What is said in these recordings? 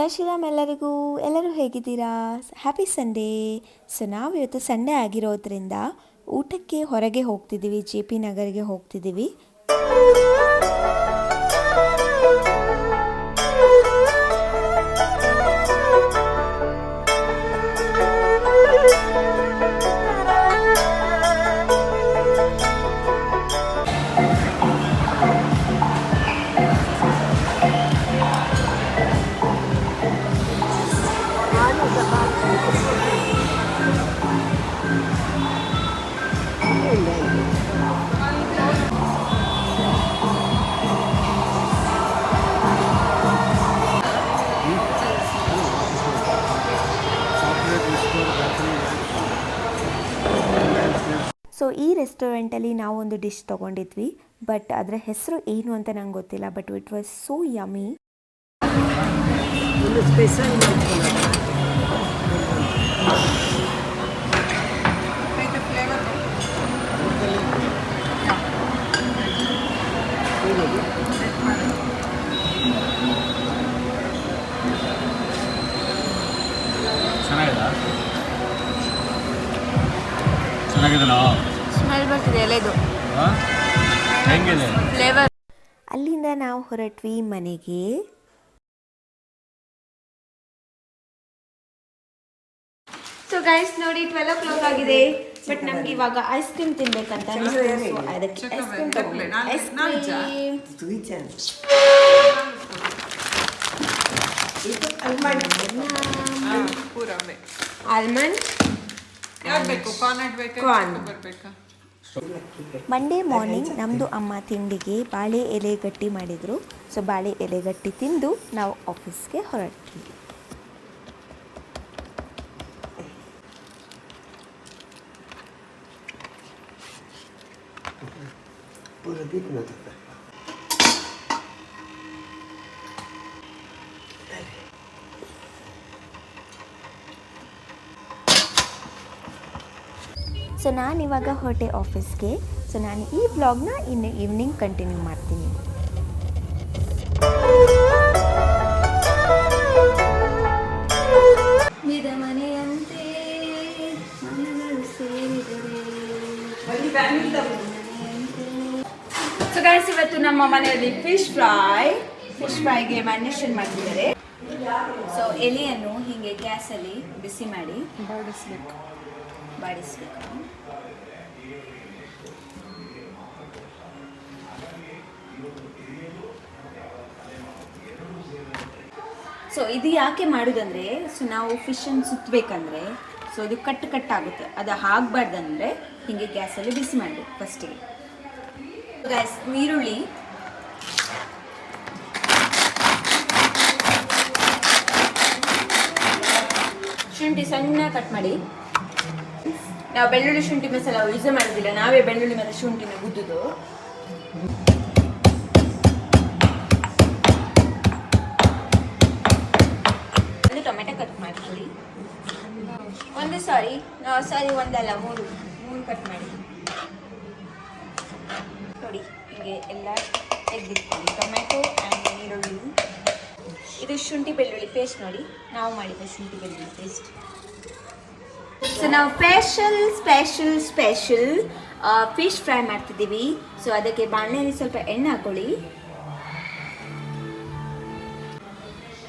ಜೈ ಶ್ರೀರಾಮ್ ಎಲ್ಲರಿಗೂ. ಎಲ್ಲರೂ ಹೇಗಿದ್ದೀರಾ? Happy Sunday. ಸೊ ನಾವು ಇವತ್ತು ಸಂಡೇ ಆಗಿರೋದ್ರಿಂದ ಊಟಕ್ಕೆ ಹೊರಗೆ ಹೋಗ್ತಿದ್ದೀವಿ, JP ನಗರ್ಗೆ ಹೋಗ್ತಿದ್ದೀವಿ. ಸೊ ಈ ರೆಸ್ಟೋರೆಂಟಲ್ಲಿ ನಾವು ಒಂದು ಡಿಶ್ ತೊಗೊಂಡಿದ್ವಿ, ಬಟ್ ಅದರ ಹೆಸರು ಏನು ಅಂತ ನಂಗೆ ಗೊತ್ತಿಲ್ಲ. But it was so yummy. Smell ಬರ್ತಿದೆ ಎಲೆದು. ಫ್ಲೇವರ್. ಅಲ್ಲಿಂದ ನಾವು ಹೊರಟ್ವಿ ಮನೆಗೆ. ಸೊ ಗೈಸ್ ನೋಡಿ 12 o'clock ಆಗಿದೆ. ಬಟ್ ನಮ್ಗೆ ಇವಾಗ ಐಸ್ ಕ್ರೀಮ್ ತಿನ್ಬೇಕಂತ ಅನಿಸ್ತು. ಅದಕ್ಕೆ ಐಸ್ ಕ್ರೀಮ್ ತಗೊಂಡೆ. ಆಲ್ಮಂಡ್ ಮಂಡೇ ಮಾರ್ನಿಂಗ್ ನಮ್ಮದು ಅಮ್ಮ ತಿಂಡಿಗೆ ಬಾಳೆ ಎಲೆ ಗಟ್ಟಿ ಮಾಡಿದರು. ಸೊ ಬಾಳೆ ಎಲೆ ಗಟ್ಟಿ ತಿಂದು ನಾವು ಆಫೀಸ್ಗೆ ಹೊರಟ್ವಿ. ಸೊ ನಾನಿವಾಗ ಹೊರಟೆ ಆಫೀಸ್ಗೆ. ಸೊ ನಾನು ಈ ಬ್ಲಾಗ್ನ ಇನ್ನು ಈವ್ನಿಂಗ್ ಕಂಟಿನ್ಯೂ ಮಾಡ್ತೀನಿ. ಸೊ ಗೈಸ್ ಇವತ್ತು ನಮ್ಮ ಮನೆಯಲ್ಲಿ ಫಿಶ್ ಫ್ರೈಗೆ ಮ್ಯಾರಿನೇಷನ್ ಮಾಡ್ತಿದ್ದಾರೆ. ಸೊ ಎಲೆಯನ್ನು ಹೀಗೆ ಗ್ಯಾಸಲ್ಲಿ ಬಿಸಿ ಮಾಡಿ ಬಾಡಿಸ್ಬೇಕು. ಸೊ ಇದು ಯಾಕೆ ಮಾಡೋದಂದರೆ, ಸೊ ನಾವು ಫಿಶನ್ನು ಸುತ್ತಬೇಕಂದ್ರೆ ಸೊ ಇದು ಕಟ್ ಆಗುತ್ತೆ. ಅದು ಆಗಬಾರ್ದಂದ್ರೆ ಹೀಗೆ ಗ್ಯಾಸಲ್ಲಿ ಬಿಸಿ ಮಾಡಬೇಕು ಫಸ್ಟಿಗೆ. ಗ್ಯಾಸ್ ಈರುಳ್ಳಿ, ಶುಂಠಿ ಸಣ್ಣ ಕಟ್ ಮಾಡಿ. ನಾವು ಬೆಳ್ಳುಳ್ಳಿ ಶುಂಠಿ ಮಸಾಲ ಯೂಸ್ ಮಾಡೋದಿಲ್ಲ, ನಾವೇ ಬೆಳ್ಳುಳ್ಳಿ ಮತ್ತು ಶುಂಠಿನ ಗುದ್ದುದು. ಒಂದು ಟೊಮೆಟೊ ಕಟ್ ಮಾಡ್ಕೊಳ್ಳಿ. ಒಂದಲ್ಲ ಮೂರು ಕಟ್ ಮಾಡಿ ನೋಡಿ. ಹೀಗೆ ಎಲ್ಲ ತೆಗೆದಿಟ್ಕೊಳ್ಳಿ. ಟೊಮೆಟೊ ಆ್ಯಂಡ್ ಈರುಳ್ಳಿ. ಇದು ಶುಂಠಿ ಬೆಳ್ಳುಳ್ಳಿ ಪೇಸ್ಟ್ ನೋಡಿ, ನಾವು ಮಾಡಿದ ಶುಂಠಿ ಬೆಳ್ಳುಳ್ಳಿ ಪೇಸ್ಟ್. ಸೊ ನಾವು ಸ್ಪೆಷಲ್ ಫಿಶ್ ಫ್ರೈ ಮಾಡ್ತಿದ್ದೀವಿ. ಸೊ ಅದಕ್ಕೆ ಬಾಣಲೆಯಲ್ಲಿ ಸ್ವಲ್ಪ ಎಣ್ಣೆ ಹಾಕೊಳ್ಳಿ.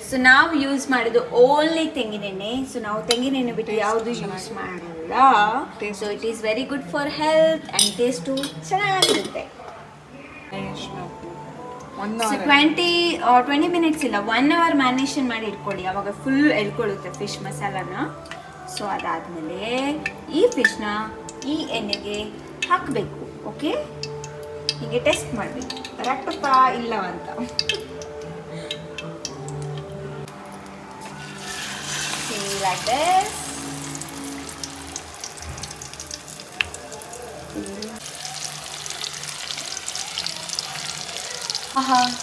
ಸೊ ನಾವು ಯೂಸ್ ಮಾಡೋದು ಓನ್ಲಿ ತೆಂಗಿನೆಣ್ಣೆ. ಸೊ ನಾವು ತೆಂಗಿನೆಣ್ಣೆ ಬಿಟ್ಟು ಯಾವುದು ಯೂಸ್ ಮಾಡಲ್ಲ. So it is very good for health and taste ಚೆನ್ನಾಗಿರುತ್ತೆ. 20 ಮಿನಿಟ್ಸ್ ಇಲ್ಲ, 1 hour ಮ್ಯಾರಿನೇಷನ್ ಮಾಡಿ ಇಟ್ಕೊಳ್ಳಿ. ಅವಾಗ ಫುಲ್ ಎಳ್ಕೊಳ್ಳುತ್ತೆ ಫಿಶ್ ಮಸಾಲಾನ. ಸೊ ಅದಾದಮೇಲೆ ಈ ಫಿಶ್ನ ಈ ಎಣ್ಣೆಗೆ ಹಾಕಬೇಕು. ಓಕೆ, ಹೀಗೆ ಟೆಸ್ಟ್ ಮಾಡಬೇಕು ಕರೆಕ್ಟಪ್ಪ ಇಲ್ಲ ಅಂತ. like this.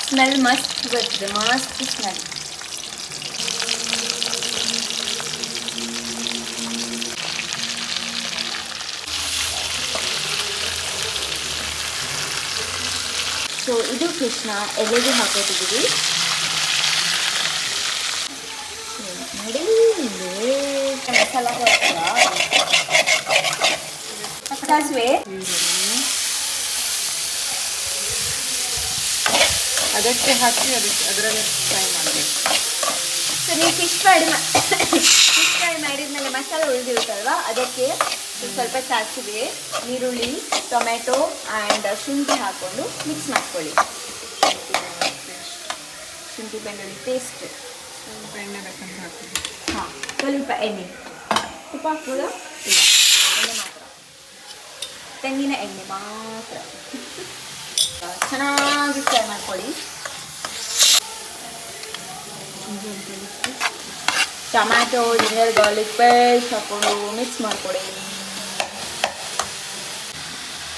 ಸ್ಮೆಲ್ ಮಸ್ತ್ ಬರ್ತದೆ, ಮಸ್ತ್ ಸ್ಮೆಲ್. ಸೊ ಇದು ಫಿಶ್ನ ಎಲೆಗೆ ಹಾಕೋತಿದ್ದೀವಿ. ಮಸಾಲ ಸಾಸಿವೆ ಅದಕ್ಕೆ ಹಾಕಿ ಅದರಲ್ಲಿ ಫ್ರೈ ಮಾಡಬೇಕು. ಸೊ ನೀವು ಫಿಶ್ ಫ್ರೈ ಮಾಡಿದ್ಮೇಲೆ ಮಸಾಲೆ ಉಳಿದಿರುತ್ತಲ್ವ ಅದಕ್ಕೆ ಸ್ವಲ್ಪ ಸಾಸಿವೆ, ಈರುಳ್ಳಿ, ಟೊಮೆಟೊ ಆ್ಯಂಡ್ ಶುಂಠಿ ಹಾಕ್ಕೊಂಡು ಮಿಕ್ಸ್ ಮಾಡ್ಕೊಳ್ಳಿ. ಶುಂಠಿ ಬೆಳ್ಳುಳ್ಳಿ ಪೇಸ್ಟ್. ಸ್ವಲ್ಪ ಎಣ್ಣೆ ಬೇಕಂತ ಹಾಕಿ. ಹಾಂ, ಸ್ವಲ್ಪ ಎಣ್ಣೆ. ತುಪ್ಪ ಹಾಕ್ಬೋದಾ? ಇಲ್ಲ, ಎಣ್ಣೆ ಮಾತ್ರ, ತೆಂಗಿನ ಎಣ್ಣೆ ಮಾತ್ರ. ಚೆನ್ನಾಗಿ ಫ್ರೈ ಮಾಡ್ಕೊಳ್ಳಿ. ಟೊಮ್ಯಾಟೊ, ಜಿಂಜರ್ ಗಾರ್ಲಿಕ್ ಪೇಸ್ಟ್ ಹಾಕ್ಕೊಂಡು ಮಿಕ್ಸ್ ಮಾಡ್ಕೊಳ್ಳಿ.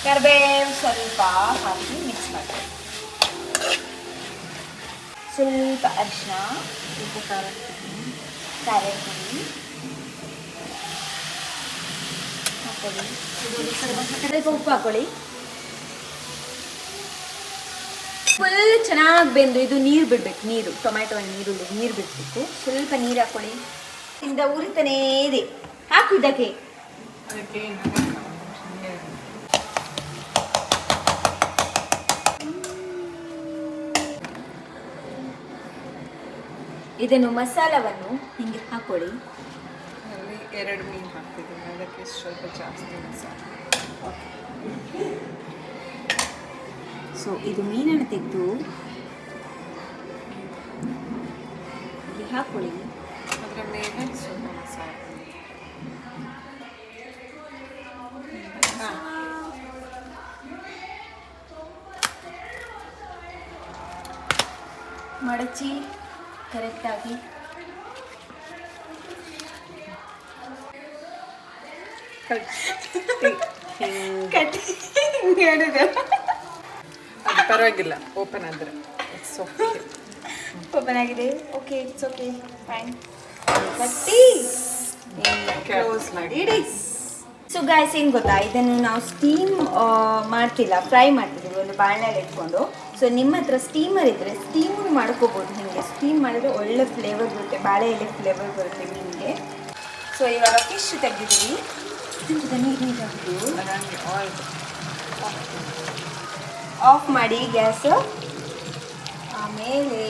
ಕರಿಬೇವು ಸ್ವಲ್ಪ ಹಾಕಿ ಮಿಕ್ಸ್ ಮಾಡ್ಕೊಳ್ಳಿ. ಸ್ವಲ್ಪ ಅರಿಶಿನ, ಸ್ವಲ್ಪ ಖಾರ ಖಾರದ ಪುಡಿ ಹಾಕ್ಕೊಳ್ಳಿ. ಸ್ವಲ್ಪ ಉಪ್ಪು ಹಾಕ್ಕೊಳ್ಳಿ. ಫುಲ್ ಚೆನ್ನಾಗಿ ಬೆಂದು ಇದು ನೀರು ಬಿಡಬೇಕು. ನೀರು ಟೊಮ್ಯಾಟೊ ಈರುಳ್ಳಿ ನೀರು ಬಿಡಬೇಕು. ಸ್ವಲ್ಪ ನೀರು ಹಾಕ್ಕೊಳ್ಳಿ. ಇಂದ ಉರಿತಾನೇ ಇದೆ. ಹಾಕು ಇದಕ್ಕೆ. ಅದಕ್ಕೆ ಇದನ್ನು ಮಸಾಲವನ್ನು ಹಿಂಗೆ ಹಾಕೊಳ್ಳಿ. ಅಲ್ಲಿ 2 ಮೀನು ಹಾಕ್ತಿದ್ದೀನಿ, ಅದಕ್ಕೆ ಸ್ವಲ್ಪ ಜಾಸ್ತಿ ಮಸಾಲೆ. ಸೊ ಇದು ಮೀನನ್ನು ತೆಗೆದು ಇಲ್ಲಿ ಹಾಕೊಳ್ಳಿ. ಅದರ ಮೇಲೆ ಸ್ವಲ್ಪ ಮಸಾಲೆ. ಮಡಚಿ ಕರೆಕ್ಟಾಗಿ ಕಟ್ಟಿ ಹೇಳಿದೆ. ಅದು ಪರವಾಗಿಲ್ಲ, ಓಪನ್ ಆದರೆ ಇಟ್ಸ್ ಓಕೆ. ಓಪನ್ ಆಗಿದೆ. Okay, it's okay, fine. ಕಟ್ಟಿ ಕ್ಲೋಸ್ ಮಾಡಿ ಇಡಿ. ಸೊ ಗಾಯ್ಸ್, ಏನು ಗೊತ್ತಾ, ಇದನ್ನು ನಾವು ಸ್ಟೀಮ್ ಮಾಡ್ತಿಲ್ಲ, ಫ್ರೈ ಮಾಡ್ತಿದ್ದೀವಿ ಒಂದು ಬಾಣಲೆಯಲ್ಲಿ ಇಟ್ಕೊಂಡು. ಸೊ ನಿಮ್ಮ ಹತ್ರ ಸ್ಟೀಮರ್ ಇದ್ದರೆ ಸ್ಟೀಮ್ ಮಾಡ್ಕೋಬೋದು. ಹೀಗೆ ಸ್ಟೀಮ್ ಮಾಡಿದ್ರೆ ಒಳ್ಳೆ ಫ್ಲೇವರ್ ಬರುತ್ತೆ, ಬಾಳೆ ಎಲೆ ಫ್ಲೇವರ್ ಬರುತ್ತೆ ಮೀನಿಗೆ. ಸೊ ಇವಾಗ ಫಿಶ್ ತೆಗೆದಿದ್ದೀವಿ. ನೀಟಾಗಿ ಹಾಗಾಗಿ ಆಯಿಲ್ ಆಫ್ ಮಾಡಿ ಗ್ಯಾಸ್. ಆಮೇಲೆ